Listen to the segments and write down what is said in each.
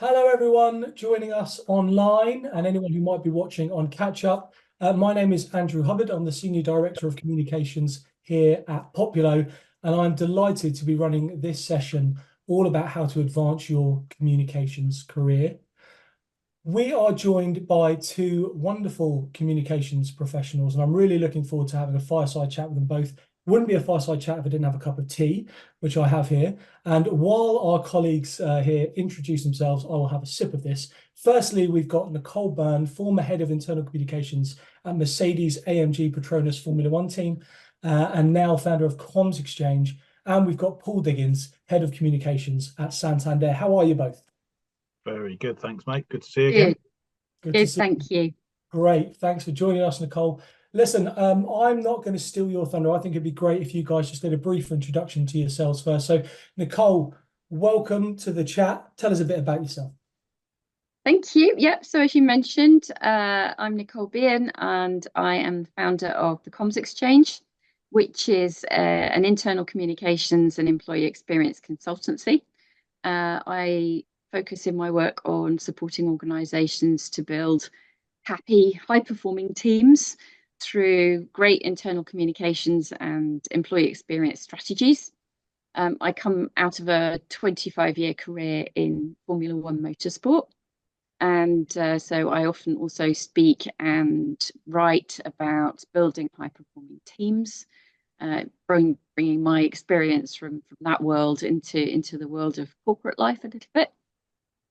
Hello, everyone joining us online and anyone who might be watching on catch up. My name is Andrew Hubbard. I'm the Senior Director of Communications here at Poppulo, and I'm delighted to be running this session all about how to advance your communications career. We are joined by two wonderful communications professionals, and I'm really looking forward to having a fireside chat with them both. Wouldn't be a fireside chat if I didn't have a cup of tea, which I have here. And while our colleagues here introduce themselves, I will have a sip of this. Firstly, we've got Nicole Bearne, former head of internal communications at Mercedes-AMG Petronas Formula One team, and now founder of Comms Exchange. And we've got Paul Diggins, head of communications at Santander. How are you both? Very good, thanks, mate. Good to see you again. Good to Good, see thank you. Great. Thanks for joining us, Nicole. Listen, I'm not going to steal your thunder. I think it'd be great if you guys just did a brief introduction to yourselves first. So, Nicole, welcome to the chat. Tell us a bit about yourself. Thank you. Yep. So as you mentioned, I'm Nicole Bearne, and I am the founder of the Comms Exchange, which is an internal communications and employee experience consultancy. I focus in my work on supporting organisations to build happy, high-performing teams through great internal communications and employee experience strategies. I come out of a 25-year career in Formula One motorsport. And so I often also speak and write about building high-performing teams, bringing my experience from that world into the world of corporate life a little bit.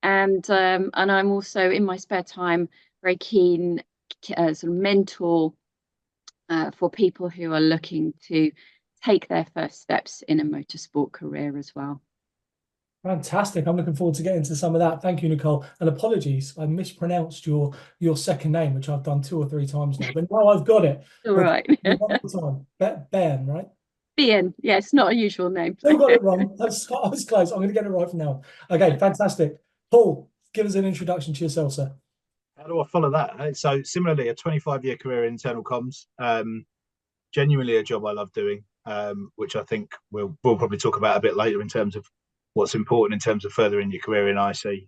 And I'm also, in my spare time, very keen sort of mentor for people who are looking to take their first steps in a motorsport career as well. Fantastic. I'm looking forward to getting into some of that. Thank you, Nicole. And apologies, I mispronounced your second name, which I've done 2 or 3 times now. But now I've got it. All right. One more time. Bearne, right? Bearne. Yeah, it's not a usual name. Still got it wrong. I was close. I'm going to get it right from now on. Okay, fantastic. Paul, give us an introduction to yourself, sir. How do I follow that? So similarly, a 25-year career in internal comms, genuinely a job I love doing, which I think we'll probably talk about a bit later in terms of what's important in terms of furthering your career in IC.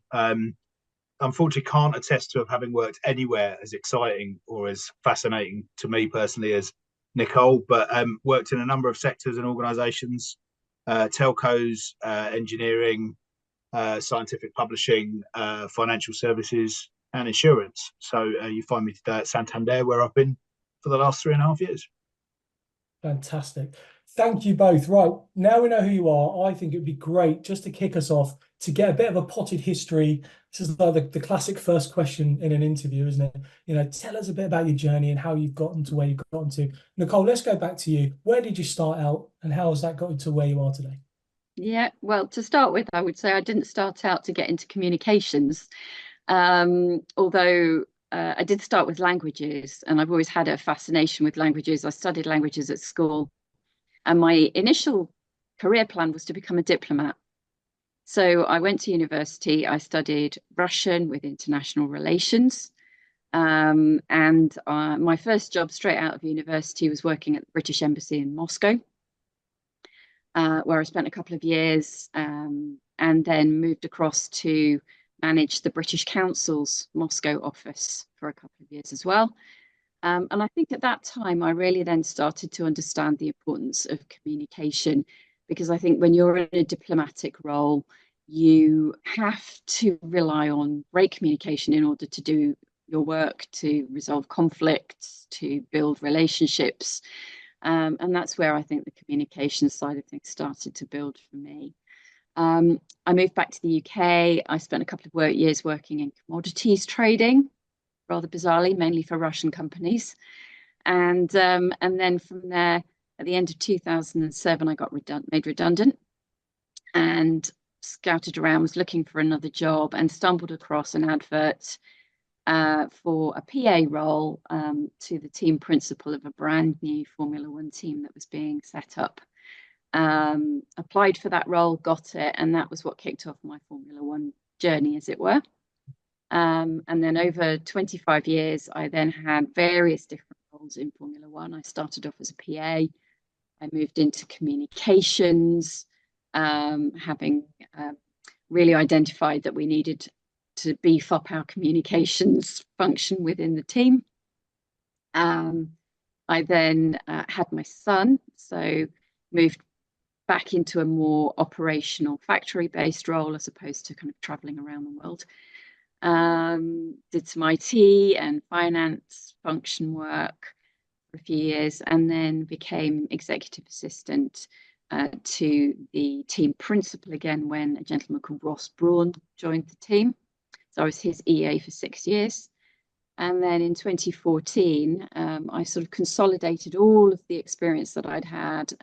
Unfortunately, can't attest to having worked anywhere as exciting or as fascinating to me personally as Nicole, but worked in a number of sectors and organisations, telcos, engineering, scientific publishing, financial services, and insurance. So you find me today at Santander, where I've been for the last 3.5 years. Fantastic. Thank you both. Right, now we know who you are. I think it'd be great just to kick us off to get a bit of a potted history. This is like the classic first question in an interview, isn't it? You know, tell us a bit about your journey and how you've gotten to where you've gotten to. Nicole, let's go back to you. Where did you start out and how has that gotten to where you are today? Yeah, well, to start with, I would say I didn't start out to get into communications, although I did start with languages, and I've always had a fascination with languages. I studied languages at school, and my initial career plan was to become a diplomat. So I went to university, I studied Russian with international relations, and my first job straight out of university was working at the British Embassy in Moscow. Where I spent a couple of years and then moved across to manage the British Council's Moscow office for a couple of years as well. And I think at that time, I really then started to understand the importance of communication, because I think when you're in a diplomatic role, you have to rely on great communication in order to do your work, to resolve conflicts, to build relationships. And that's where I think the communication side of things started to build for me. I moved back to the UK. I spent a couple of years working in commodities trading, rather bizarrely, mainly for Russian companies. And then from there, at the end of 2007, I got made redundant and scouted around, was looking for another job and stumbled across an advert for a PA role to the team principal of a brand new Formula One team that was being set up. Applied for that role, got it, and that was what kicked off my Formula One journey, as it were. And then over 25 years, I then had various different roles in Formula One. I started off as a PA. I moved into communications, having really identified that we needed to beef up our communications function within the team. I then had my son, so moved back into a more operational factory-based role as opposed to kind of traveling around the world. Did some IT and finance function work for a few years, and then became executive assistant to the team principal again when a gentleman called Ross Braun joined the team. So I was his EA for 6 years. And then in 2014, I sort of consolidated all of the experience that I'd had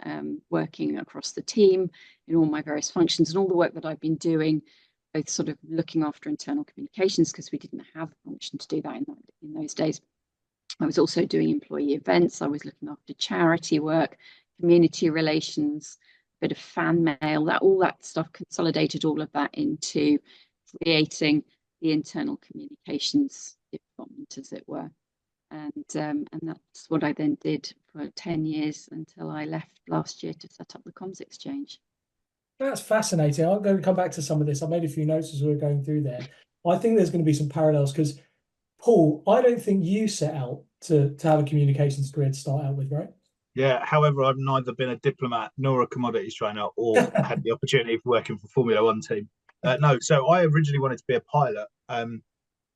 working across the team in all my various functions and all the work that I've been doing, both sort of looking after internal communications, because we didn't have a function to do that in those days. I was also doing employee events. I was looking after charity work, community relations, a bit of fan mail, all that stuff, consolidated all of that into creating the internal communications department, as it were. And that's what I then did for 10 years until I left last year to set up the Comms Exchange. That's fascinating. I'm going to come back to some of this. I made a few notes as we were going through there. I think there's going to be some parallels because, Paul, I don't think you set out to have a communications career to start out with, right? Yeah, however, I've neither been a diplomat nor a commodities trainer or had the opportunity of working for Formula One team. No, so I originally wanted to be a pilot.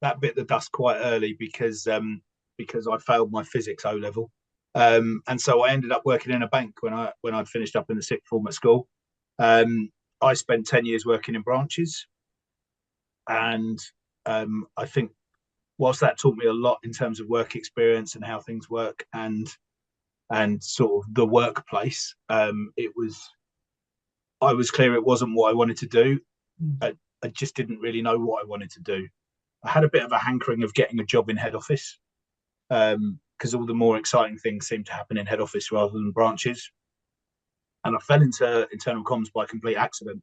That bit the dust quite early because I failed my physics O level, and so I ended up working in a bank when I'd finished up in the sixth form at school. I spent 10 years working in branches, and I think whilst that taught me a lot in terms of work experience and how things work and sort of the workplace, I was clear it wasn't what I wanted to do. I just didn't really know what I wanted to do. I had a bit of a hankering of getting a job in head office because all the more exciting things seemed to happen in head office rather than branches. And I fell into internal comms by complete accident.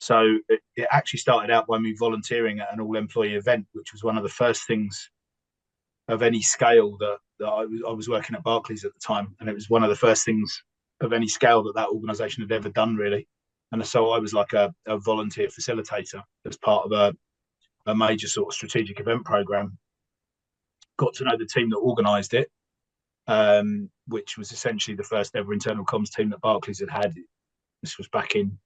So it actually started out by me volunteering at an all-employee event, which was one of the first things of any scale that I was working at Barclays at the time. And it was one of the first things of any scale that organisation had ever done, really. And so I was like a volunteer facilitator as part of a major sort of strategic event program. Got to know the team that organised it, which was essentially the first ever internal comms team that Barclays had. This was back in,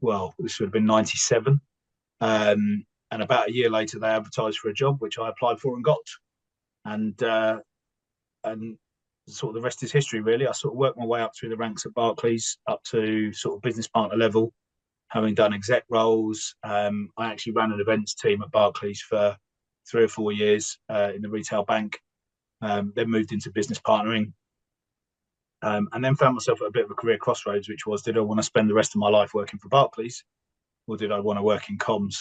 this would have been 97. And about a year later, they advertised for a job, which I applied for and got. And sort of the rest is history, really. I sort of worked my way up through the ranks at Barclays up to sort of business partner level, having done exec roles. I actually ran an events team at Barclays for 3 or 4 years in the retail bank, then moved into business partnering, and then found myself at a bit of a career crossroads, which was, did I want to spend the rest of my life working for Barclays or did I want to work in comms?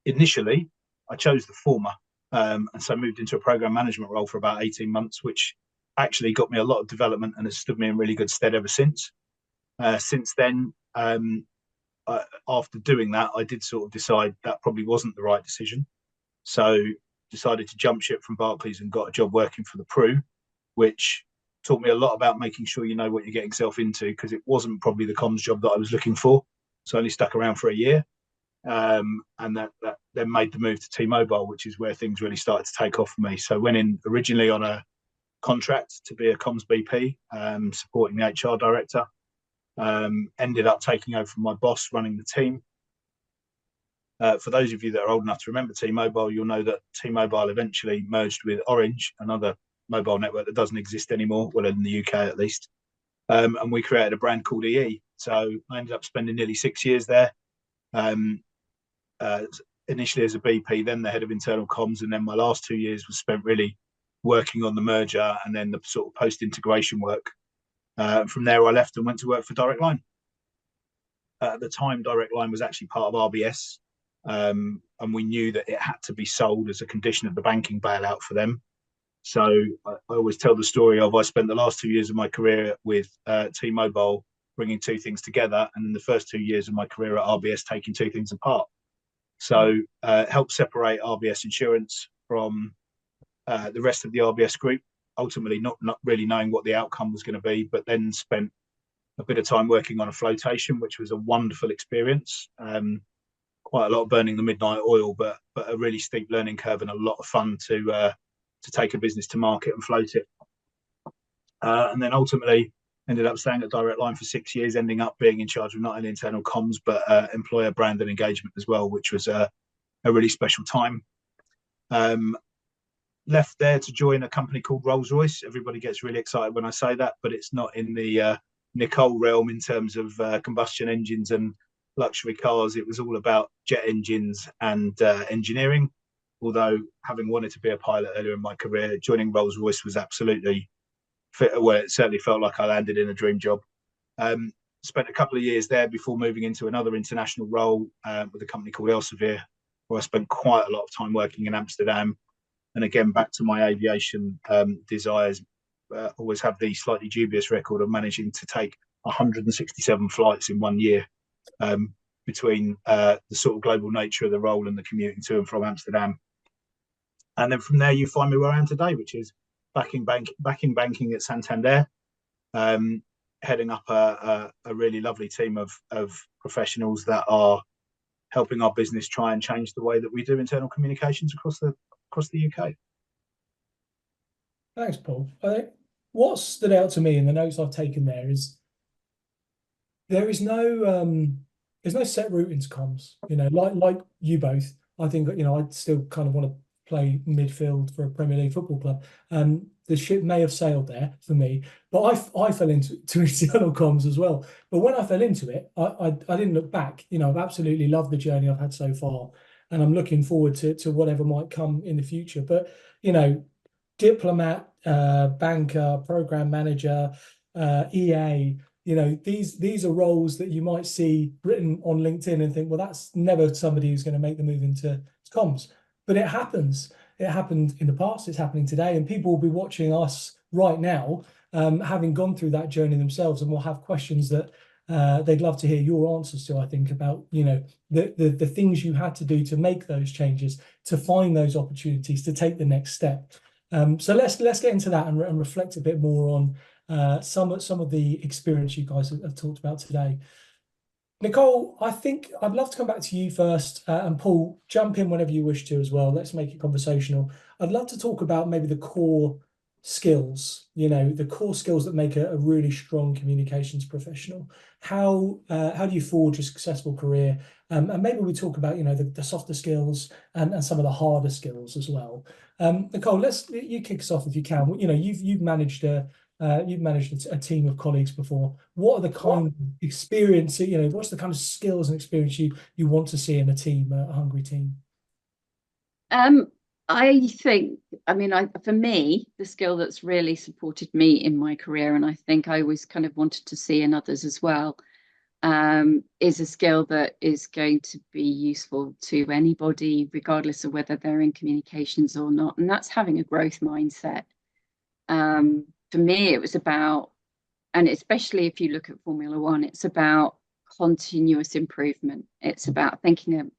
Initially, I chose the former, and so moved into a program management role for about 18 months, which actually got me a lot of development and has stood me in really good stead ever since. Since then, after doing that, I did sort of decide that probably wasn't the right decision. So decided to jump ship from Barclays and got a job working for the Pru, which taught me a lot about making sure you know what you're getting yourself into, because it wasn't probably the comms job that I was looking for. So I only stuck around for a year, and that then made the move to T-Mobile, which is where things really started to take off for me. So went in originally on a contract to be a comms BP, supporting the HR director. Ended up taking over from my boss running the team. For those of you that are old enough to remember T-Mobile, you'll know that T-Mobile eventually merged with Orange, another mobile network that doesn't exist anymore, well, in the UK at least. And we created a brand called EE. So I ended up spending nearly 6 years there, initially as a BP, then the head of internal comms, and then my last 2 years was spent really working on the merger and then the sort of post-integration work. From there, I left and went to work for Direct Line. At the time, Direct Line was actually part of RBS, and we knew that it had to be sold as a condition of the banking bailout for them. So I always tell the story of I spent the last 2 years of my career with T-Mobile bringing two things together, and in the first 2 years of my career at RBS taking two things apart. So helped separate RBS Insurance from the rest of the RBS group, ultimately not really knowing what the outcome was going to be, but then spent a bit of time working on a flotation, which was a wonderful experience. quite a lot of burning the midnight oil, but a really steep learning curve and a lot of fun to take a business to market and float it. And then ultimately ended up staying at Direct Line for 6 years, ending up being in charge of not only internal comms, but employer brand and engagement as well, which was a really special time. Left there to join a company called Rolls-Royce. Everybody gets really excited when I say that, but it's not in the Nicole realm in terms of combustion engines and luxury cars. It was all about jet engines and engineering. Although having wanted to be a pilot earlier in my career, joining Rolls-Royce was absolutely fit. Well, it certainly felt like I landed in a dream job. Spent a couple of years there before moving into another international role with a company called Elsevier, where I spent quite a lot of time working in Amsterdam. And again, back to my aviation desires, always have the slightly dubious record of managing to take 167 flights in 1 year, between the sort of global nature of the role and the commuting to and from Amsterdam. And then from there, you find me where I am today, which is backing banking at Santander, heading up a really lovely team of professionals that are helping our business try and change the way that we do internal communications across the UK. Thanks, Paul. I think what stood out to me in the notes I've taken there is there's no set route into comms. Like you both, I think I still kind of want to play midfield for a Premier League football club. The ship may have sailed there for me, but I fell into internal comms as well. But when I fell into it, I didn't look back. I've absolutely loved the journey I've had so far, and I'm looking forward to whatever might come in the future. But diplomat, banker, program manager, EA. These are roles that you might see written on LinkedIn and think, well, that's never somebody who's going to make the move into comms. But it happens. It happened in the past. It's happening today, and people will be watching us right now, having gone through that journey themselves, and will have questions that they'd love to hear your answers to. I think about the things you had to do to make those changes, to find those opportunities, to take the next step. So let's get into that and reflect a bit more on some of the experience you guys have talked about today. Nicole, I think I'd love to come back to you first, and Paul, jump in whenever you wish to as well. Let's make it conversational. I'd love to talk about maybe the core skills, the core skills that make a really strong communications professional. How do you forge a successful career? And maybe we talk about, the softer skills and some of the harder skills as well. Nicole, you kick us off if you can. You've managed a team of colleagues before. What are the kind of experience, what's the kind of skills and experience you want to see in a team, a hungry team? I think, for me, the skill that's really supported me in my career, and I think I always kind of wanted to see in others as well, is a skill that is going to be useful to anybody, regardless of whether they're in communications or not. And that's having a growth mindset. For me, it was about, and especially if you look at Formula One, it's about continuous improvement. It's about thinking of,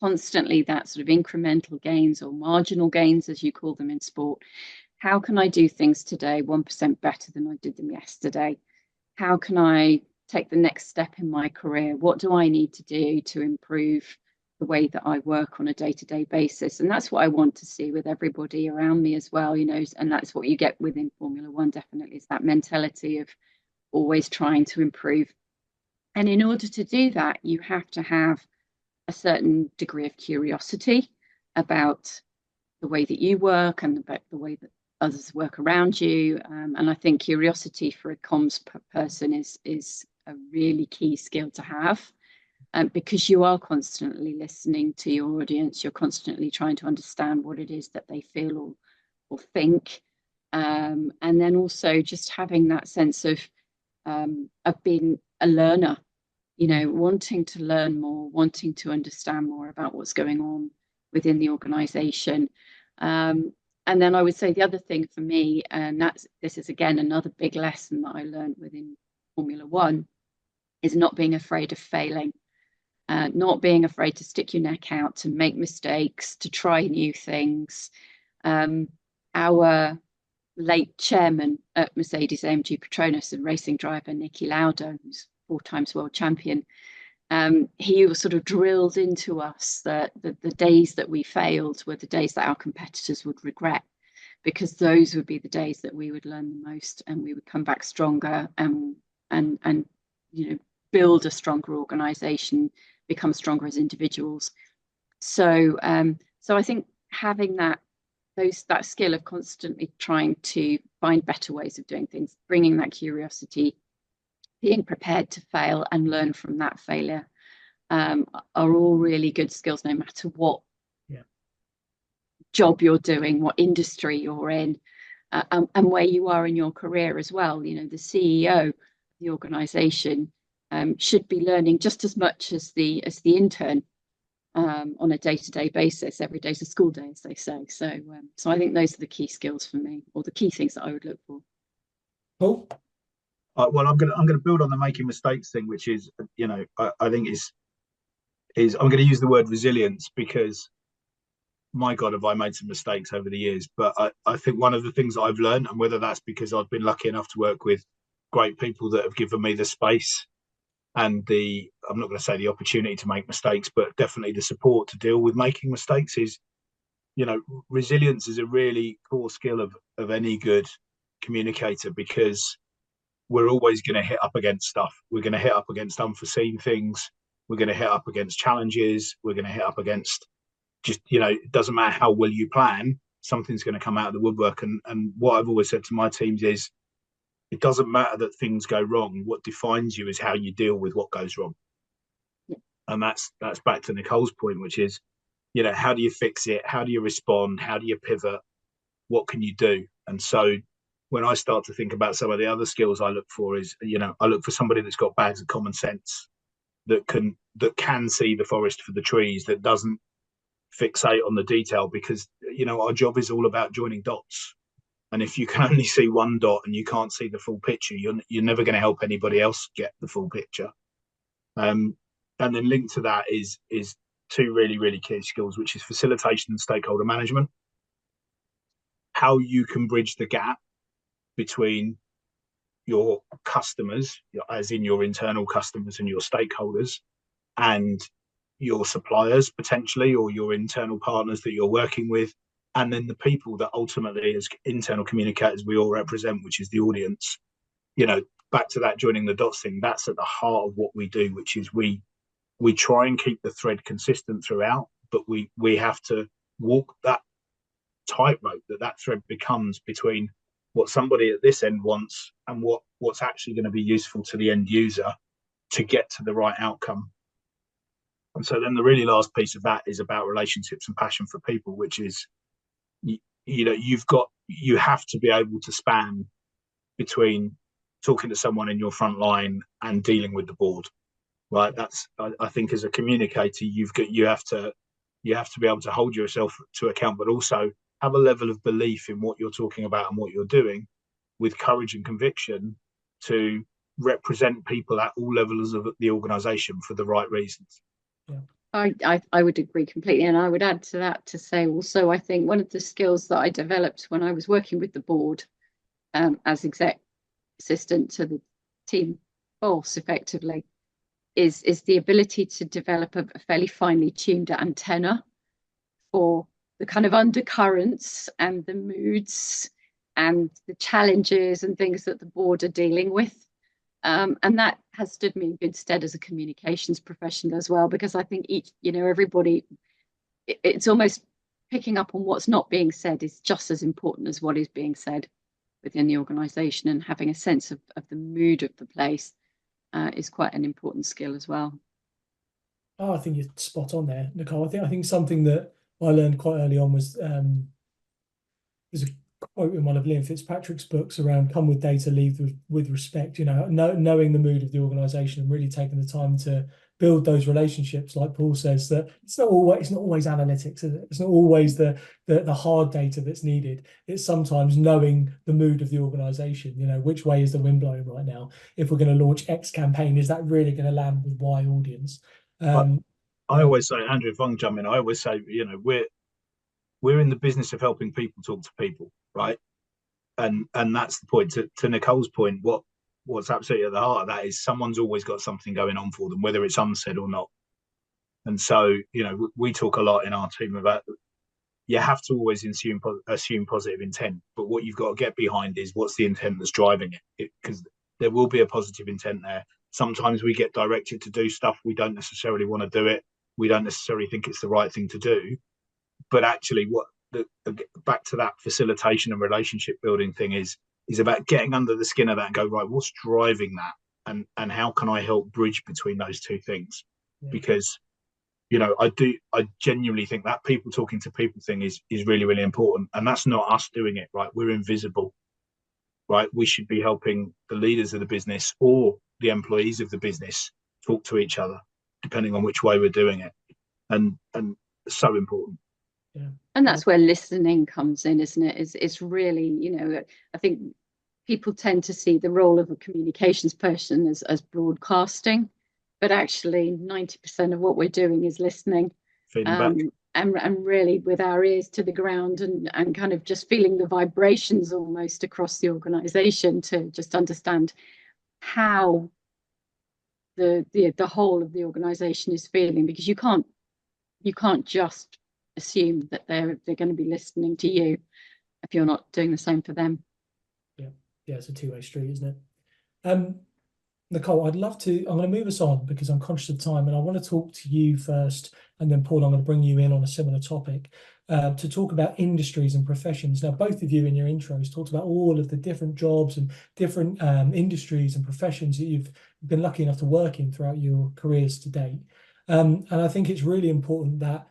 constantly that sort of incremental gains or marginal gains, as you call them in sport. How can I do things today 1% better than I did them yesterday? How can I take the next step in my career? What do I need to do to improve the way that I work on a day-to-day basis? And that's what I want to see with everybody around me as well, and that's what you get within Formula One, definitely, is that mentality of always trying to improve. And in order to do that, you have to have a certain degree of curiosity about the way that you work and about the way that others work around you. And I think curiosity for a comms person is a really key skill to have. Because you are constantly listening to your audience, you're constantly trying to understand what it is that they feel or think, and then also just having that sense of being a learner, wanting to learn more, wanting to understand more about what's going on within the organization. And then I would say the other thing for me, and this is again another big lesson that I learned within Formula One, is not being afraid of failing. Not being afraid to stick your neck out, to make mistakes, to try new things. Our late chairman at Mercedes-AMG Petronas and racing driver, Niki Lauda, who's 4 times world champion, he was sort of drilled into us that the days that we failed were the days that our competitors would regret, because those would be the days that we would learn the most, and we would come back stronger and build a stronger organization, become stronger as individuals. So I think having that skill of constantly trying to find better ways of doing things, bringing that curiosity, being prepared to fail and learn from that failure, are all really good skills, no matter what job you're doing, what industry you're in, and where you are in your career as well. The CEO of the organization should be learning just as much as the intern on a day-to-day basis. Every day's a school day, as they say. So I think those are the key skills for me, or the key things that I would look for. Cool. Well, I'm gonna build on the making mistakes thing, which is, I think is I'm going to use the word resilience, because my God, have I made some mistakes over the years. But I think one of the things that I've learned, and whether that's because I've been lucky enough to work with great people that have given me the space and I'm not going to say the opportunity to make mistakes, but definitely the support to deal with making mistakes, is, resilience is a really core skill of any good communicator, because we're always going to hit up against stuff. We're going to hit up against unforeseen things. We're going to hit up against challenges. We're going to hit up against just, it doesn't matter how well you plan, something's going to come out of the woodwork. And what I've always said to my teams is, it doesn't matter that things go wrong. What defines you is how you deal with what goes wrong. Yeah. And that's back to Nicole's point, which is, how do you fix it? How do you respond? How do you pivot? What can you do? And so when I start to think about some of the other skills I look for is, I look for somebody that's got bags of common sense, that can see the forest for the trees, that doesn't fixate on the detail, because our job is all about joining dots, and if you can only see one dot and you can't see the full picture, you're never going to help anybody else get the full picture. And then linked to that is two really, really key skills, which is facilitation and stakeholder management. How you can bridge the gap between your customers, as in your internal customers and your stakeholders, and your suppliers potentially, or your internal partners that you're working with, and then the people that ultimately, as internal communicators, we all represent, which is the audience. Back to that joining the dots thing, that's at the heart of what we do, which is we try and keep the thread consistent throughout, but we have to walk that tightrope that thread becomes between what somebody at this end wants and what's actually going to be useful to the end user to get to the right outcome. And so then the really last piece of that is about relationships and passion for people, which is, you have to be able to span between talking to someone in your front line and dealing with the board, right? That's, I think, as a communicator, you have to be able to hold yourself to account, but also have a level of belief in what you're talking about and what you're doing, with courage and conviction, to represent people at all levels of the organization for the right reasons. Yeah. I would agree completely, and I would add to that to say also, I think one of the skills that I developed when I was working with the board, as exec assistant to the team boss, effectively, is the ability to develop a fairly finely tuned antenna for the kind of undercurrents and the moods and the challenges and things that the board are dealing with. And that has stood me in good stead as a communications professional as well, because I think everybody, it's almost picking up on what's not being said is just as important as what is being said within the organization, and having a sense of the mood of the place is quite an important skill as well. Oh, I think you're spot on there, Nicole. I think something that I learned quite early on was there's a quote in one of Liam Fitzpatrick's books around "come with data, leave with respect." Knowing the mood of the organisation and really taking the time to build those relationships, like Paul says, that it's not always analytics, is it? It's not always the hard data that's needed. It's sometimes knowing the mood of the organisation. Which way is the wind blowing right now? If we're going to launch X campaign, is that really going to land with Y audience? I always say, Andrew, if I can jump in, I always say, we're in the business of helping people talk to people, right? And that's the point. To Nicole's point, what what's absolutely at the heart of that is someone's always got something going on for them, whether it's unsaid or not. And so, we talk a lot in our team about you have to always assume positive intent, but what you've got to get behind is what's the intent that's driving it, because there will be a positive intent there. Sometimes we get directed to do stuff we don't necessarily want to do it. We don't necessarily think it's the right thing to do, but actually back to that facilitation and relationship building thing is about getting under the skin of that and go, right, what's driving that, and how can I help bridge between those two things? Yeah. Because I genuinely think that people talking to people thing is really, really important. And that's not us doing it, right? We're invisible, right? We should be helping the leaders of the business or the employees of the business talk to each other, depending on which way we're doing it. And so important. Yeah. And that's where listening comes in, isn't it? It's really, I think people tend to see the role of a communications person as broadcasting. But actually 90% of what we're doing is listening, and really with our ears to the ground and kind of just feeling the vibrations almost across the organization to just understand how the whole of the organization is feeling, because you can't just assume that they're going to be listening to you if you're not doing the same for them. Yeah, it's a two-way street, isn't it? Nicole, I'm going to move us on because I'm conscious of time, and I want to talk to you first, and then Paul, I'm going to bring you in on a similar topic to talk about industries and professions. Now, both of you in your intros talked about all of the different jobs and different industries and professions that you've been lucky enough to work in throughout your careers to date. And I think it's really important that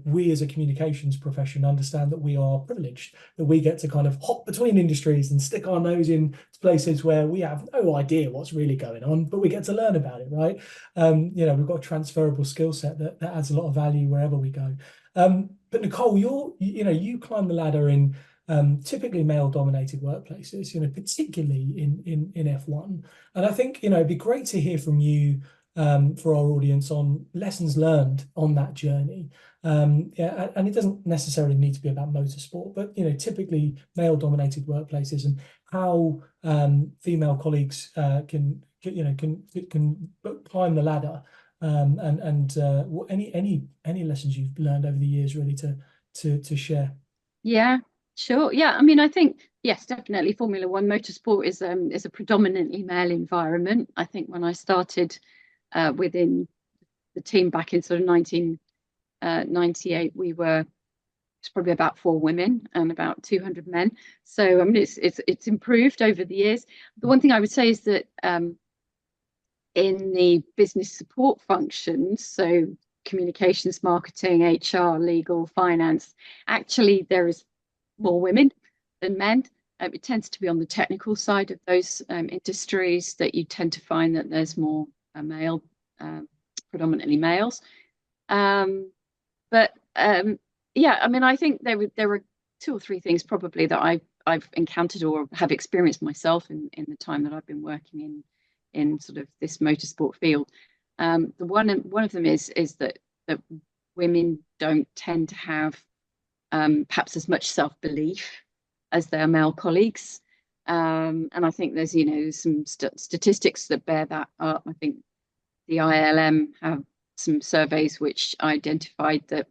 we as a communications profession understand that we are privileged, that we get to kind of hop between industries and stick our nose in places where we have no idea what's really going on, but we get to learn about it, right? We've got a transferable skill set that adds a lot of value wherever we go. But Nicole, you climb the ladder in typically male-dominated workplaces, particularly in F1. And I think, it'd be great to hear from you for our audience on lessons learned on that journey. And it doesn't necessarily need to be about motorsport, but typically male-dominated workplaces and how female colleagues can climb the ladder, and any lessons you've learned over the years really to share. Yeah, sure. Yeah, I mean, I think yes, definitely Formula One motorsport is a predominantly male environment. I think when I started within the team back in sort of 1998, it's probably about 4 women and about 200 men. So I mean, it's improved over the years. The one thing I would say is that in the business support functions, so communications, marketing, HR, legal, finance, actually there is more women than men. It tends to be on the technical side of those industries that you tend to find that there's more male, predominantly males. Yeah, I mean, I think there were 2 or 3 things probably that I've encountered or have experienced myself in the time that I've been working in sort of this motorsport field. The one of them is that women don't tend to have perhaps as much self-belief as their male colleagues. And I think there's some statistics that bear that up. I think the ILM have some surveys which identified that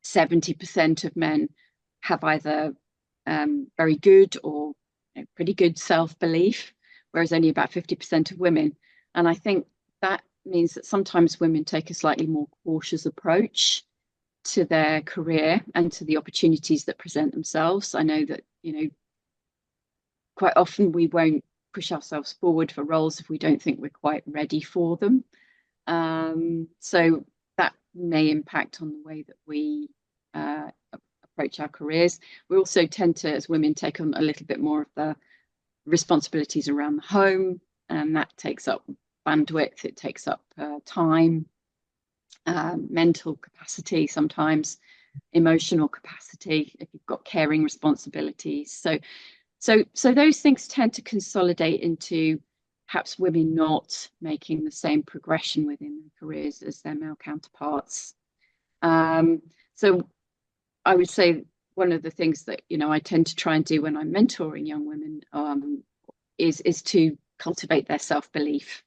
70% of men have either very good or pretty good self-belief, whereas only about 50% of women. And I think that means that sometimes women take a slightly more cautious approach to their career and to the opportunities that present themselves. I know that, quite often we won't push ourselves forward for roles if we don't think we're quite ready for them. So that may impact on the way that we approach our careers. We also tend to, as women, take on a little bit more of the responsibilities around the home, and that takes up bandwidth, it takes up time, mental capacity, sometimes emotional capacity if you've got caring responsibilities. So those things tend to consolidate into perhaps women not making the same progression within their careers as their male counterparts. So I would say one of the things that I tend to try and do when I'm mentoring young women is to cultivate their self-belief,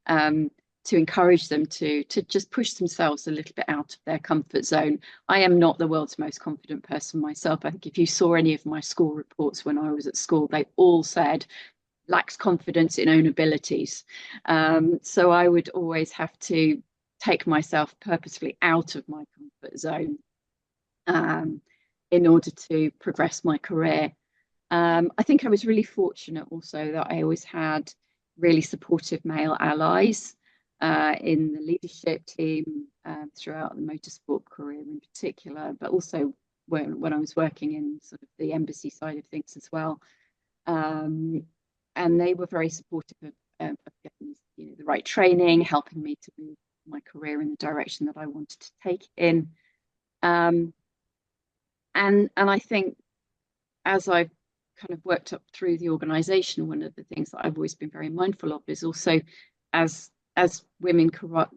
to encourage them to just push themselves a little bit out of their comfort zone. I am not the world's most confident person myself. I think if you saw any of my school reports when I was at school, they all said lacks confidence in own abilities. So I would always have to take myself purposefully out of my comfort zone in order to progress my career. I think I was really fortunate also that I always had really supportive male allies in the leadership team throughout the motorsport career in particular, but also when I was working in sort of the embassy side of things as well. And they were very supportive of getting, you know, the right training, helping me to move my career in the direction that I wanted to take it in. And I think as I've kind of worked up through the organisation, one of the things that I've always been very mindful of is also as women are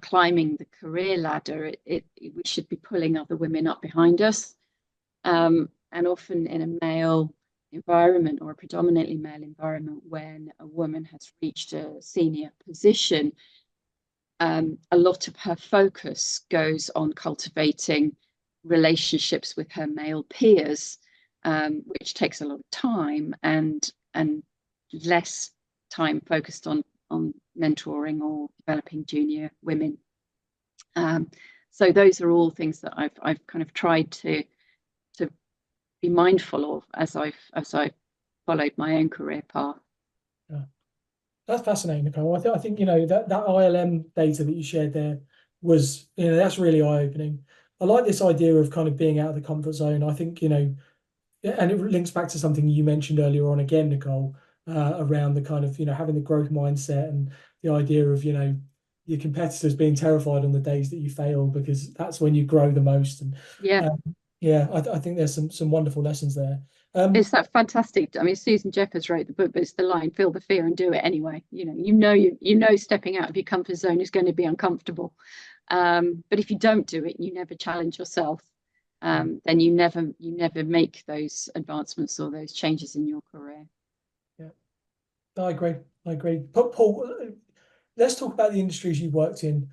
climbing the career ladder, we should be pulling other women up behind us. And often in a male environment, or a predominantly male environment, when a woman has reached a senior position, a lot of her focus goes on cultivating relationships with her male peers, which takes a lot of time and less time focused on mentoring or developing junior women. So those are all things that I've kind of tried to be mindful of as I've followed my own career path. Yeah. That's fascinating, Nicole. I think, you know, that ILM data that you shared there was, you know, that's really eye-opening. I like this idea of kind of being out of the comfort zone. I think, you know, and it links back to something you mentioned earlier on again, Nicole, around the kind of, you know, having the growth mindset and the idea of, you know, your competitors being terrified on the days that you fail, because that's when you grow the most. And yeah, I think there's some wonderful lessons there. It's that fantastic. I mean, Susan Jeffers wrote the book, but it's the line, feel the fear and do it anyway. You know, stepping out of your comfort zone is going to be uncomfortable. But if you don't do it, you never challenge yourself, then you never make those advancements or those changes in your career. Yeah, I agree. But Paul, let's talk about the industries you've worked in.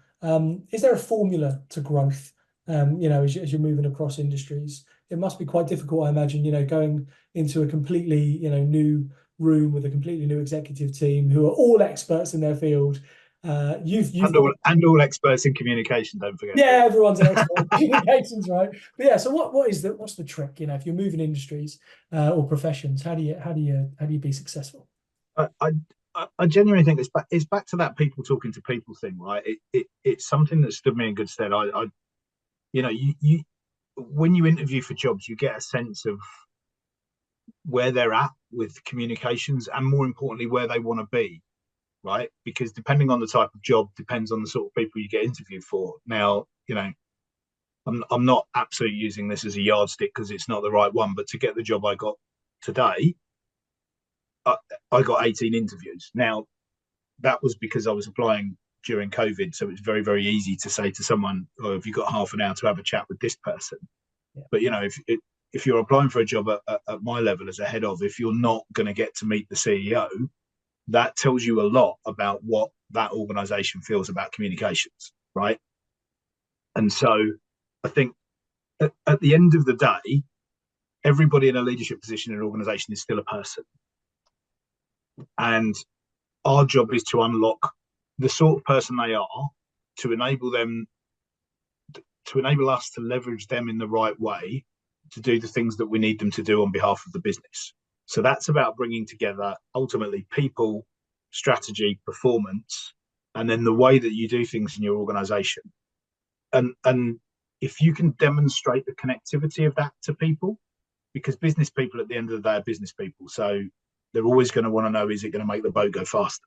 Is there a formula to growth? You know, as you're moving across industries, it must be quite difficult, I imagine, you know, going into a completely, you know, new room with a completely new executive team who are all experts in their field. You've and all experts in communication, don't forget. Yeah, everyone's an expert in communications, right? But yeah, so what's the trick? You know, if you're moving industries or professions, how do you be successful? I genuinely think it's back to that people talking to people thing, right? It's something that stood me in good stead. You know, you when you interview for jobs, you get a sense of where they're at with communications, and more importantly, where they want to be, right? Because depending on the type of job, depends on the sort of people you get interviewed for. Now, you know, I'm not absolutely using this as a yardstick because it's not the right one, but to get the job I got today, I got 18 interviews. Now, that was because I was applying during COVID, so it's very, very easy to say to someone, "Oh, have you got half an hour to have a chat with this person?" Yeah. But you know, if you're applying for a job at my level as a head of, if you're not going to get to meet the CEO, that tells you a lot about what that organization feels about communications, right? And so I think at the end of the day, everybody in a leadership position in an organization is still a person. And our job is to unlock the sort of person they are, to enable us to leverage them in the right way to do the things that we need them to do on behalf of the business. So that's about bringing together ultimately people, strategy, performance, and then the way that you do things in your organization. And if you can demonstrate the connectivity of that to people, because business people at the end of the day are business people, so they're always going to want to know, is it going to make the boat go faster,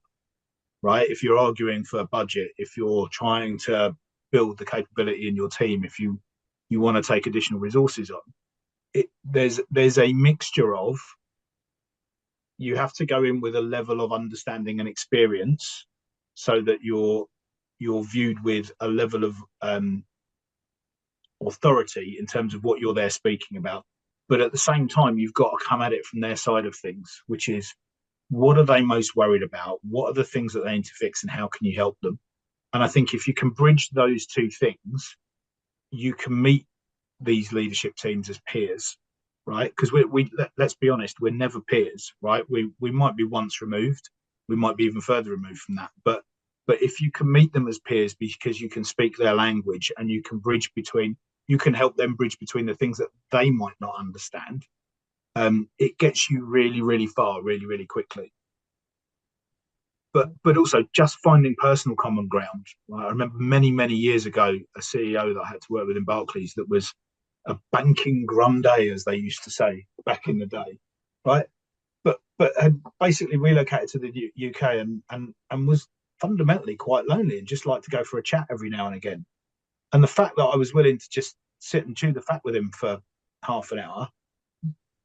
right? If you're arguing for a budget, if you're trying to build the capability in your team, if you want to take additional resources on, there's a mixture of, you have to go in with a level of understanding and experience so that you're viewed with a level of authority in terms of what you're there speaking about. But at the same time, you've got to come at it from their side of things, which is, what are they most worried about? What are the things that they need to fix, and how can you help them? And I think if you can bridge those two things, you can meet these leadership teams as peers, right? Because let's be honest, we're never peers, right? We might be once removed, we might be even further removed from that, but if you can meet them as peers because you can speak their language and you can help them bridge between the things that they might not understand, it gets you really, really far, really, really quickly. But also just finding personal common ground. I remember many, many years ago, a CEO that I had to work with in Barclays that was a banking grande, as they used to say back in the day, right? But had basically relocated to the UK and was fundamentally quite lonely and just liked to go for a chat every now and again. And the fact that I was willing to just sit and chew the fat with him for half an hour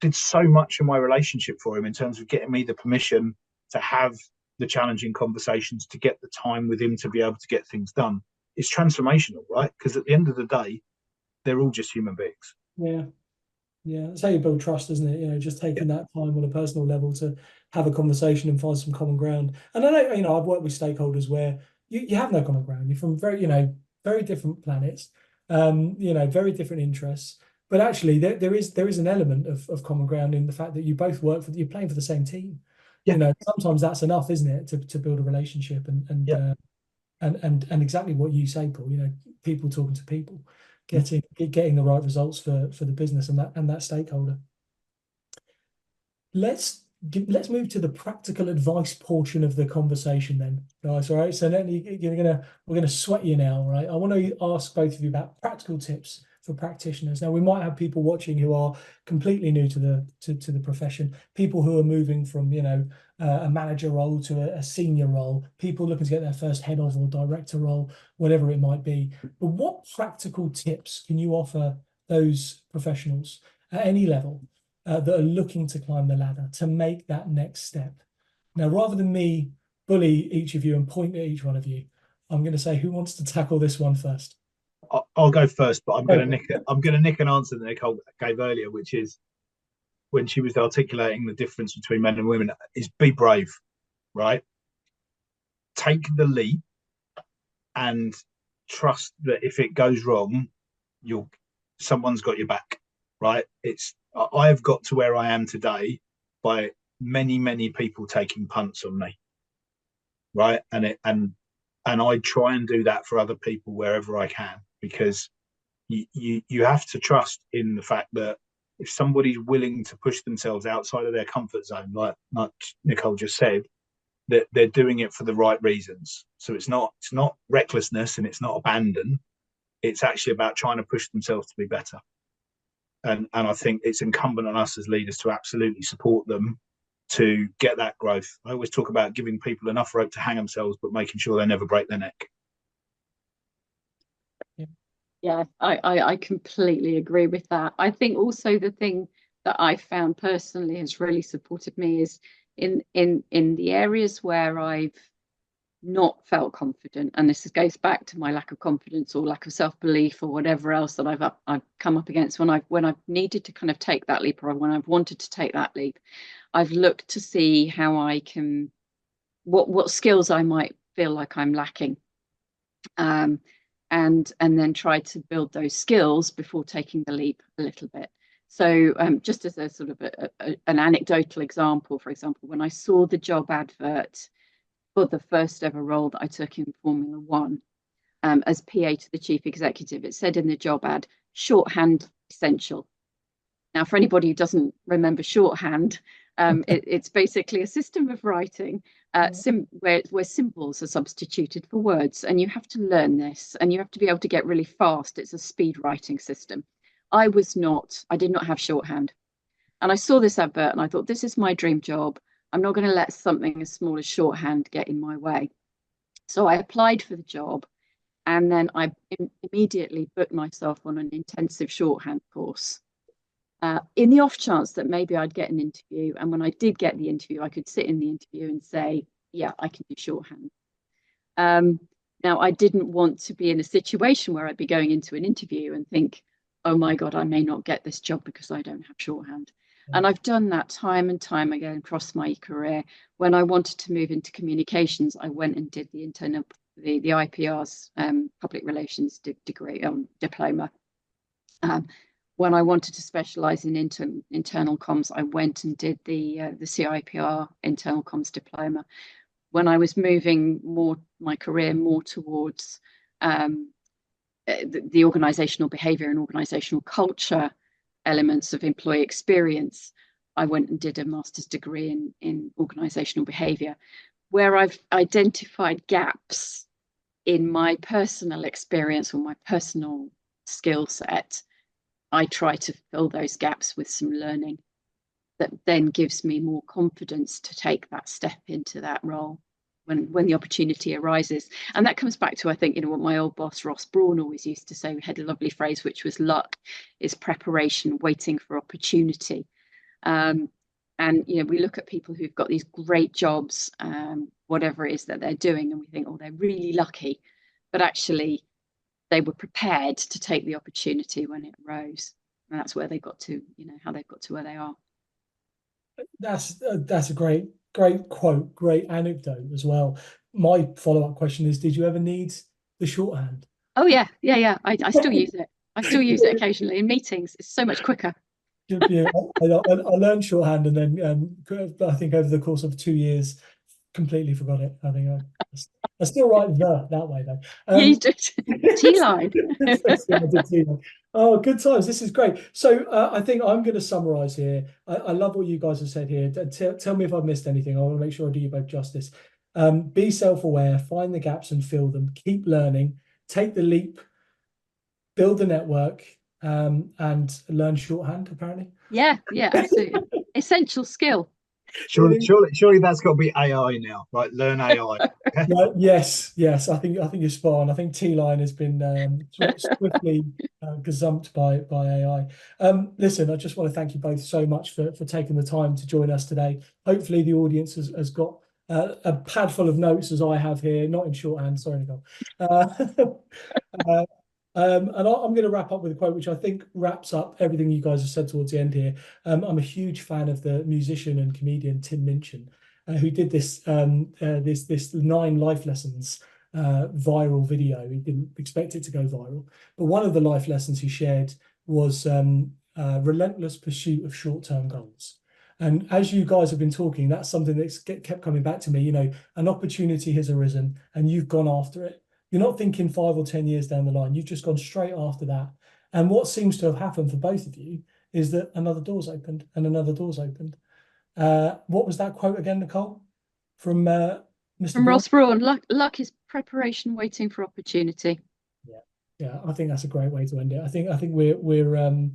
did so much in my relationship for him in terms of getting me the permission to have the challenging conversations, to get the time with him to be able to get things done. It's transformational, right? Because at the end of the day, they're all just human beings. Yeah, that's how you build trust, isn't it? Just taking that time on a personal level to have a conversation and find some common ground. And I know, I've worked with stakeholders where you have no common ground. You're from very different planets, very different interests. But actually, there is an element of common ground in the fact that you both you're playing for the same team. Yeah. Sometimes that's enough, isn't it, to build a relationship and exactly what you say, Paul. People talking to people, getting the right results for the business and that stakeholder. Let's move to the practical advice portion of the conversation then, guys. All right. So we're gonna sweat you now, right? I want to ask both of you about practical tips for practitioners. Now, we might have people watching who are completely new to the profession, people who are moving from a manager role to a senior role, people looking to get their first head of or director role, whatever it might be. But what practical tips can you offer those professionals at any level that are looking to climb the ladder, to make that next step? Now, rather than me bully each of you and point at each one of you, I'm going to say, who wants to tackle this one first? I'll go first, but I'm going to nick an answer that Nicole gave earlier, which is when she was articulating the difference between men and women, is be brave, right? Take the leap and trust that if it goes wrong, someone's got your back, right? I've got to where I am today by many, many people taking punts on me, right? And I try and do that for other people wherever I can, because you have to trust in the fact that if somebody's willing to push themselves outside of their comfort zone, like Nicole just said, that they're doing it for the right reasons. So it's not recklessness and it's not abandon. It's actually about trying to push themselves to be better. And I think it's incumbent on us as leaders to absolutely support them to get that growth. I always talk about giving people enough rope to hang themselves, but making sure they never break their neck. Yeah, I completely agree with that. I think also the thing that I found personally has really supported me is in the areas where I've not felt confident, and this goes back to my lack of confidence or lack of self-belief or whatever else that I've come up against when I've needed to kind of take that leap, or when I've wanted to take that leap. I've looked to see how I can, what skills I might feel like I'm lacking. And then try to build those skills before taking the leap a little bit. So just as a sort of an anecdotal example, for example, when I saw the job advert for the first ever role that I took in Formula One as PA to the chief executive, it said in the job ad, shorthand essential. Now, for anybody who doesn't remember shorthand, it's basically a system of writing where symbols are substituted for words, and you have to learn this, and you have to be able to get really fast. It's a speed writing system. I did not have shorthand, and I saw this advert and I thought, this is my dream job. I'm not going to let something as small as shorthand get in my way. So I applied for the job, and then I immediately booked myself on an intensive shorthand course. In the off chance that maybe I'd get an interview, and when I did get the interview, I could sit in the interview and say, yeah, I can do shorthand. Now, I didn't want to be in a situation where I'd be going into an interview and think, oh my God, I may not get this job because I don't have shorthand. And I've done that time and time again across my career. When I wanted to move into communications, I went and did the IPR's public relations degree diploma. When I wanted to specialize in internal comms, I went and did the CIPR internal comms diploma. When I was moving my career more towards the organizational behavior and organizational culture elements of employee experience, I went and did a master's degree in organizational behavior, where I've identified gaps in my personal experience or my personal skill set. I try to fill those gaps with some learning that then gives me more confidence to take that step into that role when the opportunity arises. And that comes back to, I think, what my old boss Ross Brawn always used to say. We had a lovely phrase, which was luck is preparation waiting for opportunity. And we look at people who've got these great jobs, whatever it is that they're doing, and we think, oh, they're really lucky, but actually they were prepared to take the opportunity when it arose, and that's where they got to, how they've got to where they are. That's a great quote, great anecdote as well. My follow-up question is, did you ever need the shorthand? Oh yeah. I still use it. I still use it occasionally in meetings. It's so much quicker. Yeah, I learned shorthand, and then I think over the course of 2 years, completely forgot it. I think I still write that way though. Yeah, you do. T-line. Oh, good times. This is great. So I think I'm going to summarize here. I love what you guys have said here. Tell me if I've missed anything. I want to make sure I do you both justice. Be self-aware, find the gaps and fill them, keep learning, take the leap, build the network, and learn shorthand, apparently. Yeah, absolutely. Essential skill. Surely that's got to be AI now, right? Learn AI. Yes. I think you're spot on. I think T-line has been swiftly gazumped by AI. Listen, I just want to thank you both so much for taking the time to join us today. Hopefully the audience has got a pad full of notes as I have here, not in shorthand. Sorry, Nicole. And I'm going to wrap up with a quote which I think wraps up everything you guys have said towards the end here. I'm a huge fan of the musician and comedian Tim Minchin, who did this this 9 life lessons viral video. He didn't expect it to go viral, but one of the life lessons he shared was relentless pursuit of short-term goals. And as you guys have been talking, that's something that's kept coming back to me. An opportunity has arisen and you've gone after it. You're not thinking 5 or 10 years down the line. You've just gone straight after that. And what seems to have happened for both of you is that another door's opened and another door's opened. What was that quote again, Nicole? From Mr. From Ross Brawn. Luck is preparation waiting for opportunity. Yeah, I think that's a great way to end it. I think we're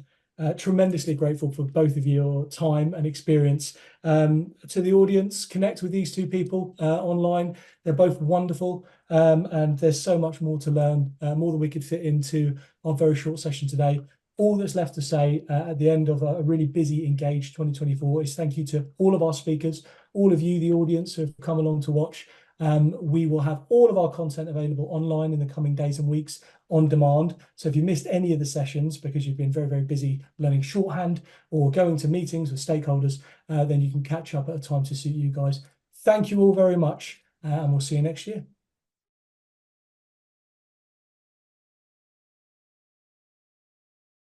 tremendously grateful for both of your time and experience. To the audience, connect with these 2 people online. They're both wonderful, and there's so much more to learn, more than we could fit into our very short session today. All that's left to say at the end of a really busy, engaged 2024 is thank you to all of our speakers, all of you, the audience, who have come along to watch. We will have all of our content available online in the coming days and weeks on demand. So if you missed any of the sessions because you've been very, very busy learning shorthand or going to meetings with stakeholders, then you can catch up at a time to suit you guys. Thank you all very much, and we'll see you next year.